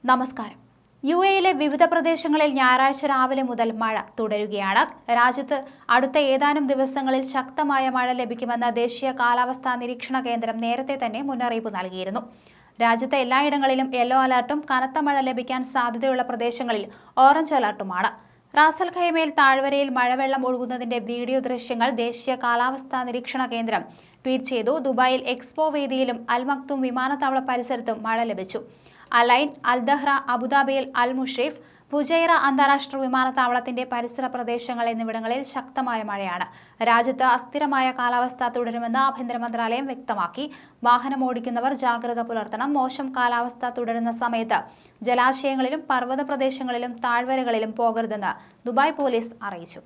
നമസ്കാരം. യുഎയിലെ വിവിധ പ്രദേശങ്ങളിൽ ഞായറാഴ്ച രാവിലെ മുതൽ മഴ തുടരുകയാണ്. രാജ്യത്ത് അടുത്ത ഏതാനും ദിവസങ്ങളിൽ ശക്തമായ മഴ ലഭിക്കുമെന്ന് ദേശീയ കാലാവസ്ഥാ നിരീക്ഷണ കേന്ദ്രം നേരത്തെ തന്നെ മുന്നറിയിപ്പ് നൽകിയിരുന്നു. രാജ്യത്തെ എല്ലായിടങ്ങളിലും യെല്ലോ അലർട്ടും കനത്ത മഴ ലഭിക്കാൻ സാധ്യതയുള്ള പ്രദേശങ്ങളിൽ ഓറഞ്ച് അലർട്ടുമാണ്. റാസൽ ഖൈമയിൽ താഴ്വരയിൽ മഴവെള്ളം ഒഴുകുന്നതിന്റെ വീഡിയോ ദൃശ്യങ്ങൾ ദേശീയ കാലാവസ്ഥാ നിരീക്ഷണ കേന്ദ്രം ട്വീറ്റ് ചെയ്തു. ദുബായിൽ എക്സ്പോ വേദിയിലും അൽ മക്തൂം വിമാനത്താവള പരിസരത്തും മഴ ലഭിച്ചു. അലൈൻ, അൽ ദഹ്റ, അബുദാബിയിൽ അൽ മുഷ്രിഫ്, ഫുജൈറ അന്താരാഷ്ട്ര വിമാനത്താവളത്തിന്റെ പരിസര പ്രദേശങ്ങൾ എന്നിവിടങ്ങളിൽ ശക്തമായ മഴയാണ്. രാജ്യത്ത് അസ്ഥിരമായ കാലാവസ്ഥ തുടരുമെന്ന് ആഭ്യന്തര മന്ത്രാലയം വ്യക്തമാക്കി. വാഹനമോടിക്കുന്നവർ ജാഗ്രത പുലർത്തണം. മോശം കാലാവസ്ഥ തുടരുന്ന സമയത്ത് ജലാശയങ്ങളിലും പർവ്വത പ്രദേശങ്ങളിലും താഴ്വരകളിലും പോകരുതെന്ന് ദുബായ് പോലീസ് അറിയിച്ചു.